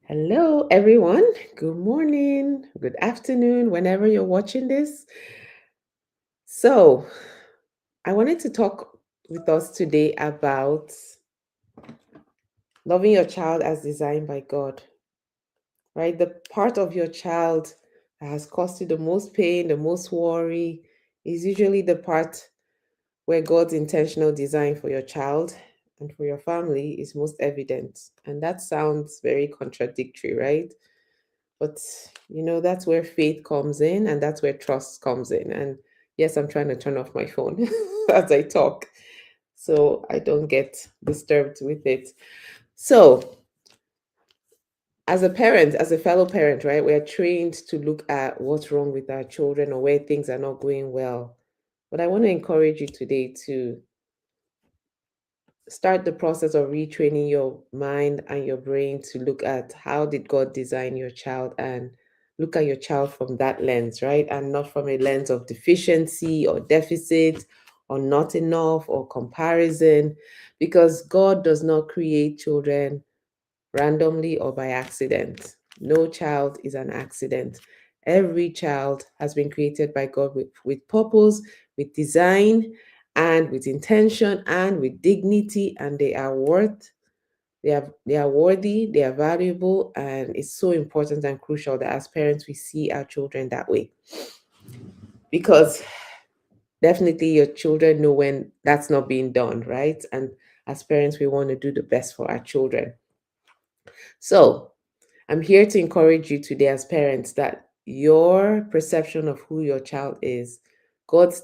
Hello, everyone. Good morning, good afternoon, whenever you're watching this. So, I wanted to talk with us today about loving your child as designed by God, right? The part of your child that has caused you the most pain, the most worry, is usually the part where God's intentional design for your child and for your family is most evident. And that sounds very contradictory, right? But that's where faith comes in and that's where trust comes in. And yes, I'm trying to turn off my phone as I talk so I don't get disturbed with it. So, as a parent, as a fellow parent, right, we're trained to look at what's wrong with our children or where things are not going well. But I want to encourage you today to start the process of retraining your mind and your brain to look at how did God design your child and look at your child from that lens, right? And not from a lens of deficiency or deficit or not enough or comparison, because God does not create children randomly or by accident. No child is an accident. Every child has been created by God with purpose, with design, and with intention and with dignity, and they are worthy, they are valuable, and it's so important and crucial that as parents we see our children that way. Because definitely your children know when that's not being done, right? And as parents, we want to do the best for our children. So I'm here to encourage you today as parents that your perception of who your child is, God's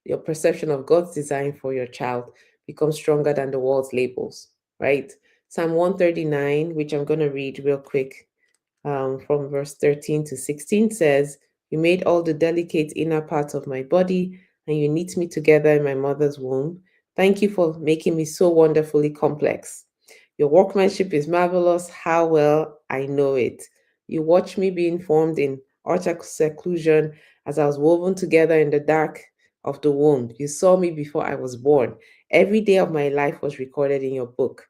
your perception of God's design for your child becomes stronger than the world's labels, right? Psalm 139, which I'm going to read real quick, from verse 13 to 16 says, "You made all the delicate inner parts of my body, and you knit me together in my mother's womb. Thank you for making me so wonderfully complex. Your workmanship is marvelous. How well I know it. You watched me being formed in utter seclusion as I was woven together in the dark of the womb. You saw me before I was born. Every day of my life was recorded in your book.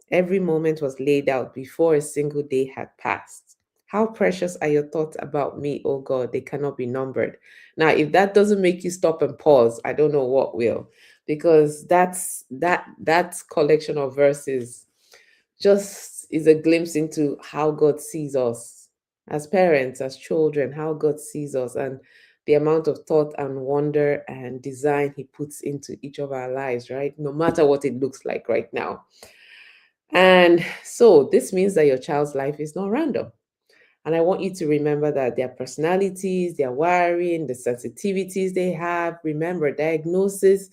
Every moment was laid out before a single day had passed. How precious are your thoughts about me, oh God? They cannot be numbered." Now, if that doesn't make you stop and pause, I don't know what will, because that collection of verses just is a glimpse into how God sees us as parents, as children, how God sees us, and the amount of thought and wonder and design He puts into each of our lives, right? No matter what it looks like right now. And so this means that your child's life is not random. And I want you to remember that their personalities, their wiring, the sensitivities they have, remember, diagnosis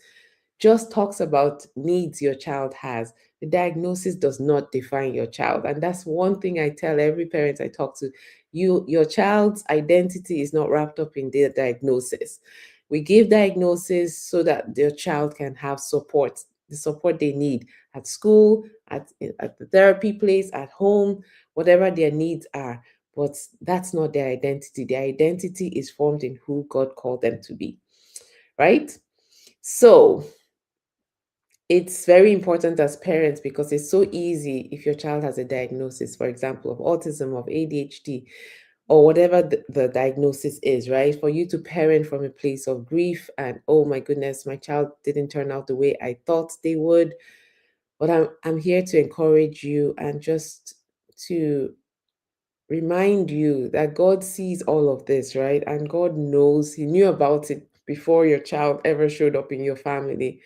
just talks about needs your child has. The diagnosis does not define your child. And that's one thing I tell every parent I talk to. Your child's identity is not wrapped up in their diagnosis. We give diagnosis so that their child can have support, the support they need at school, at the therapy place, at home, whatever their needs are. But that's not their identity. Their identity is formed in who God called them to be, right? So it's very important as parents because it's so easy if your child has a diagnosis, for example, of autism, of ADHD, or whatever the diagnosis is, right? For you to parent from a place of grief and, oh my goodness, my child didn't turn out the way I thought they would. But I'm here to encourage you and just to remind you that God sees all of this, right? And God knows, He knew about it before your child ever showed up in your family.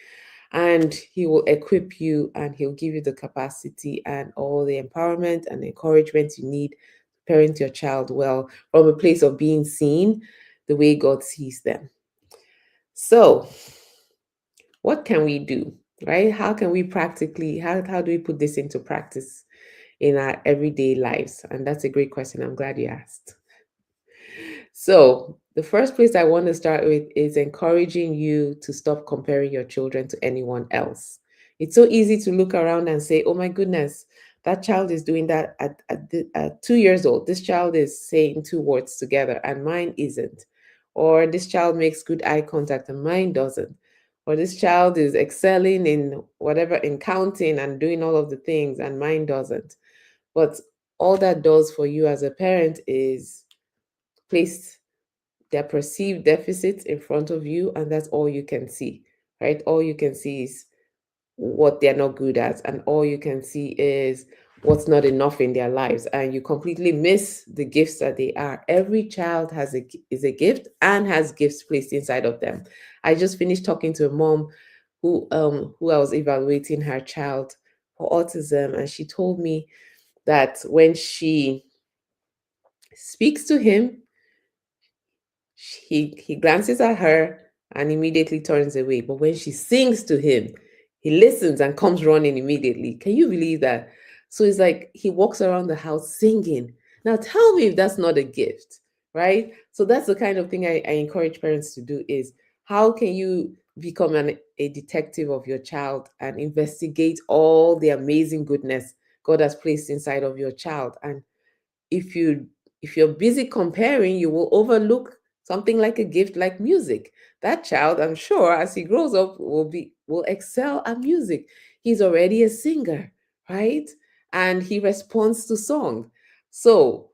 And He will equip you and He'll give you the capacity and all the empowerment and encouragement you need to parent your child well from a place of being seen the way God sees them. So, what can we do, right? How can we practically, how do we put this into practice in our everyday lives? And that's a great question. I'm glad you asked. So, the first place I want to start with is encouraging you to stop comparing your children to anyone else. It's so easy to look around and say, oh my goodness, that child is doing that at 2 years old. This child is saying two words together and mine isn't. Or this child makes good eye contact and mine doesn't. Or this child is excelling in whatever, in counting and doing all of the things and mine doesn't. But all that does for you as a parent is place their perceived deficits in front of you, and that's all you can see, right? All you can see is what they're not good at, and all you can see is what's not enough in their lives, and you completely miss the gifts that they are. Every child is a gift and has gifts placed inside of them. I just finished talking to a mom who I was evaluating her child for autism, and she told me that when she speaks to him, he glances at her and immediately turns away. But when she sings to him, he listens and comes running immediately. Can you believe that? So it's like he walks around the house singing. Now tell me if that's not a gift, right? So that's the kind of thing I encourage parents to do is how can you become a detective of your child and investigate all the amazing goodness God has placed inside of your child. And if you if you're busy comparing, you will overlook something like a gift like music. That child, I'm sure, as he grows up, will excel at music. He's already a singer, right? And he responds to song. So,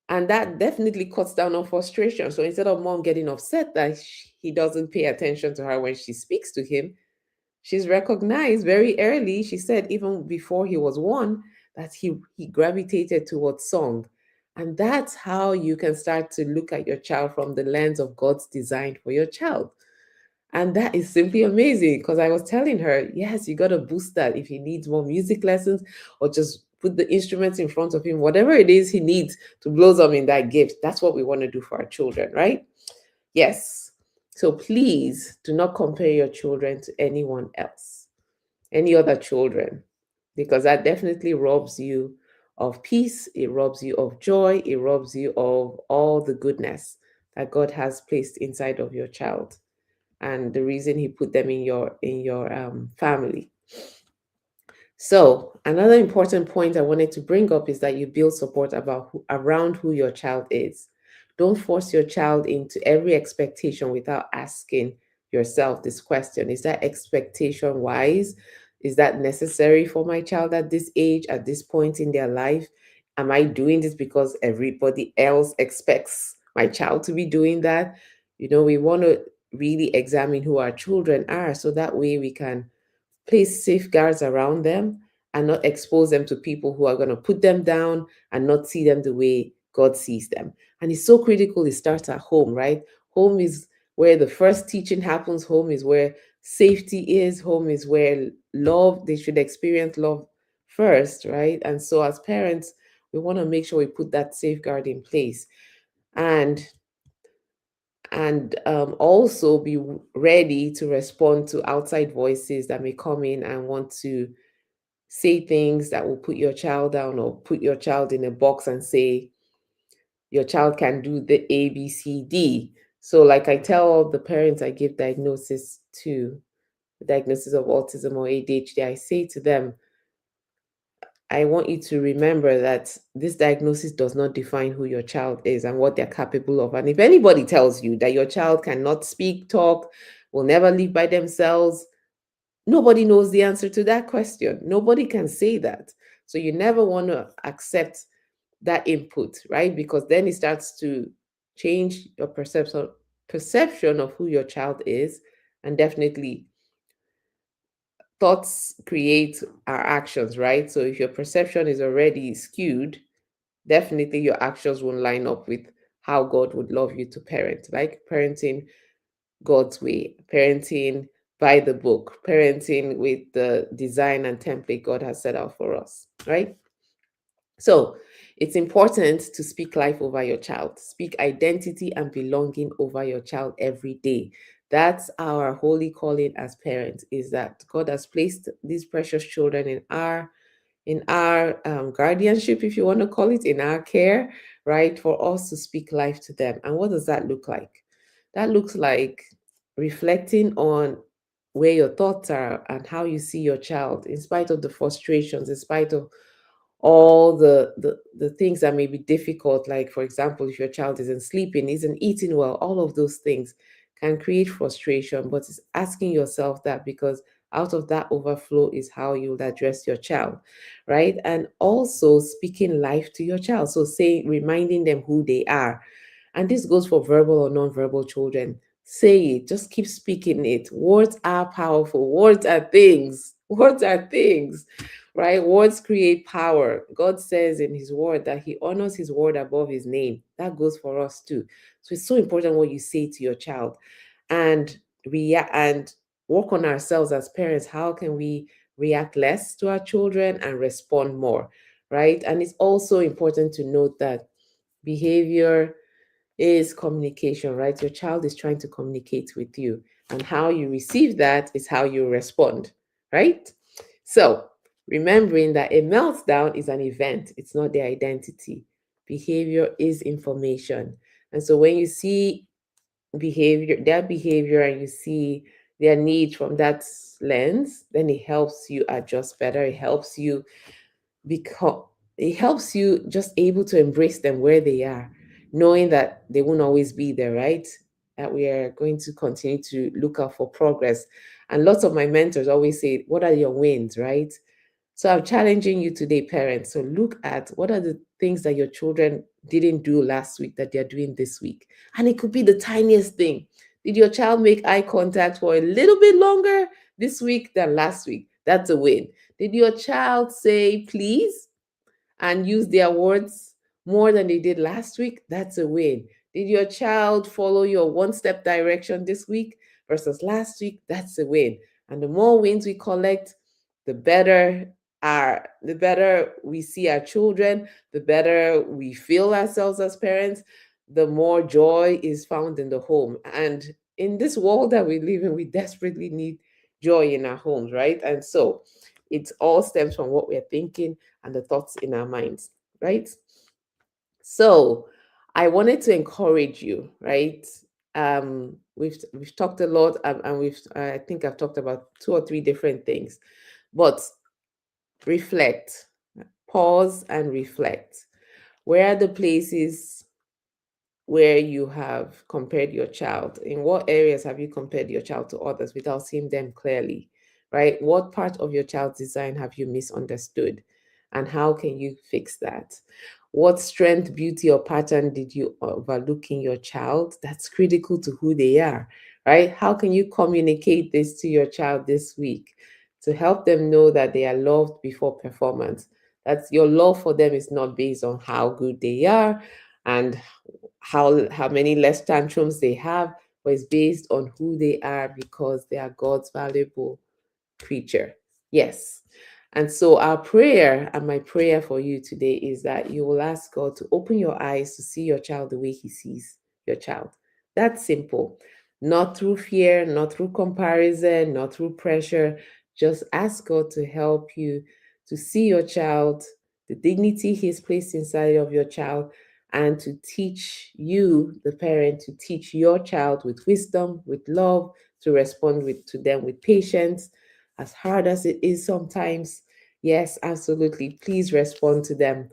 and that definitely cuts down on frustration. So instead of mom getting upset that he doesn't pay attention to her when she speaks to him, she's recognized very early. She said even before he was one that he gravitated towards song. And that's how you can start to look at your child from the lens of God's design for your child. And that is simply amazing because I was telling her, yes, you got to boost that if he needs more music lessons or just put the instruments in front of him, whatever it is he needs to blossom in that gift. That's what we want to do for our children, right? Yes. So please do not compare your children to anyone else, any other children, because that definitely robs you of peace. It robs you of joy. It robs you of all the goodness that God has placed inside of your child and the reason he put them in your family. So, another important point I wanted to bring up is that you build support around who your child is. Don't force your child into every expectation without asking yourself this question. Is that expectation wise? Is that necessary for my child at this age, at this point in their life? Am I doing this because everybody else expects my child to be doing that? We want to really examine who our children are so that way we can place safeguards around them and not expose them to people who are going to put them down and not see them the way God sees them. And it's so critical it starts at home, right? Home is where the first teaching happens, home is where safety is, home is where love, they should experience love first, right? And so as parents, we want to make sure we put that safeguard in place. And also be ready to respond to outside voices that may come in and want to say things that will put your child down or put your child in a box and say your child can do the ABCD. So like I tell all the parents I give diagnosis to, the diagnosis of autism or ADHD, I say to them, I want you to remember that this diagnosis does not define who your child is and what they're capable of. And if anybody tells you that your child cannot speak, talk, will never live by themselves, nobody knows the answer to that question. Nobody can say that. So you never want to accept that input, right? Because then it starts to change your perception of who your child is, and definitely thoughts create our actions, right? So if your perception is already skewed, definitely your actions won't line up with how God would love you to parent, like parenting God's way, parenting by the book, parenting with the design and template God has set out for us, right? So it's important to speak life over your child, speak identity and belonging over your child every day. That's our holy calling as parents, is that God has placed these precious children in our guardianship, if you want to call it, in our care, right? For us to speak life to them. And what does that look like? That looks like reflecting on where your thoughts are and how you see your child, in spite of the frustrations, in spite of all the things that may be difficult, like for example, if your child isn't sleeping, isn't eating well, all of those things can create frustration. But it's asking yourself that because Out of that overflow is how you would address your child, right? And also speaking life to your child. So say reminding them who they are. And this goes for verbal or non-verbal children. Say it, just keep speaking it. Words are powerful. Words are things. Words are things, right? Words create power. God says in his word that he honors his word above his name. That goes for us too. So it's so important what you say to your child. And react and work on ourselves as parents. How can we react less to our children and respond more, right? And it's also important to note that behavior is communication, right? Your child is trying to communicate with you, and how you receive that is how you respond, right? So, remembering that a meltdown is an event, it's not their identity. Behavior is information. And so, when you see their behavior, and you see their need from that lens, then it helps you adjust better. Because it helps you just able to embrace them where they are, knowing that they won't always be there, right? That we are going to continue to look out for progress. And lots of my mentors always say, what are your wins, right? So I'm challenging you today, parents. So look at what are the things that your children didn't do last week that they're doing this week. And it could be the tiniest thing. Did your child make eye contact for a little bit longer this week than last week? That's a win. Did your child say please and use their words more than they did last week? That's a win. Did your child follow your one step direction this week versus last week? That's a win. And the more wins we collect, the better the better we see our children, the better we feel ourselves as parents, the more joy is found in the home. And in this world that we live in, we desperately need joy in our homes, right? And so it all stems from what we're thinking and the thoughts in our minds, right? So I wanted to encourage you, right? We've talked a lot, and we've I think I've talked about two or three different things, but reflect, pause and reflect. Where are the places where you have compared your child? In what areas have you compared your child to others without seeing them clearly, right? What part of your child's design have you misunderstood? And how can you fix that? What strength, beauty, or pattern did you overlook in your child that's critical to who they are, right? How can you communicate this to your child this week to help them know that they are loved before performance? That your love for them is not based on how good they are and how many less tantrums they have, but it's based on who they are because they are God's valuable creature. Yes. And so our prayer, and my prayer for you today, is that you will ask God to open your eyes to see your child the way he sees your child. That's simple. Not through fear, not through comparison, not through pressure. Just ask God to help you to see your child, the dignity he's placed inside of your child, and to teach you, the parent, to teach your child with wisdom, with love, to respond to them with patience, as hard as it is sometimes. Yes, absolutely. Please respond to them.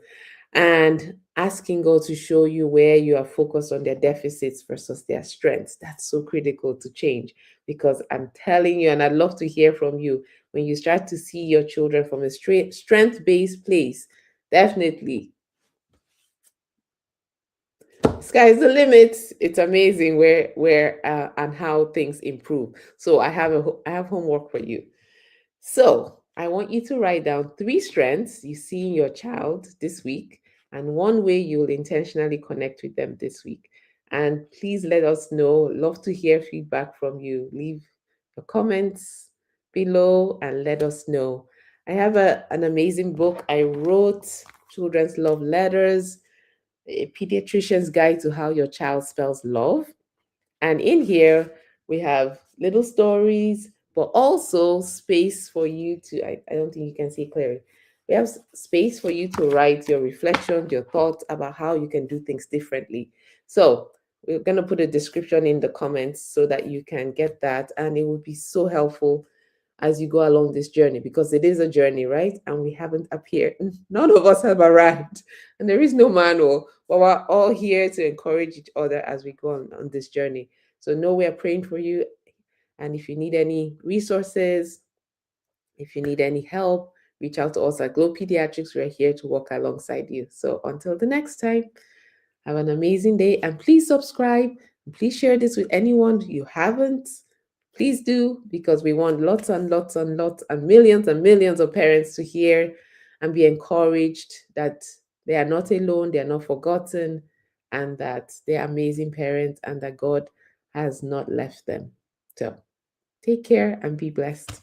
And asking God to show you where you are focused on their deficits versus their strengths. That's so critical to change, because I'm telling you, and I'd love to hear from you, when you start to see your children from a strength based place, definitely sky's the limit. It's amazing where and how things improve. So I have homework for you. So I want you to write down three strengths you see in your child this week, and one way you'll intentionally connect with them this week. And please let us know. Love to hear feedback from you. Leave your comments below and let us know. I have an amazing book I wrote, Children's Love Letters, a pediatrician's guide to how your child spells love. And in here, we have little stories, but also space for you to, I don't think you can see clearly. We have space for you to write your reflections, your thoughts about how you can do things differently. So we're going to put a description in the comments so that you can get that. And it would be so helpful as you go along this journey, because it is a journey, right? And we haven't appeared. None of us have arrived, and there is no manual, but we're all here to encourage each other as we go on this journey. So know we are praying for you. And if you need any resources, If you need any help, reach out to us at Glow Pediatrics. We're here to walk alongside you. So until the next time, have an amazing day, and please subscribe. Please share this with anyone you haven't. Please do, because we want lots and lots and lots and millions of parents to hear and be encouraged that they are not alone, they are not forgotten, and that they are amazing parents and that God has not left them. So take care and be blessed.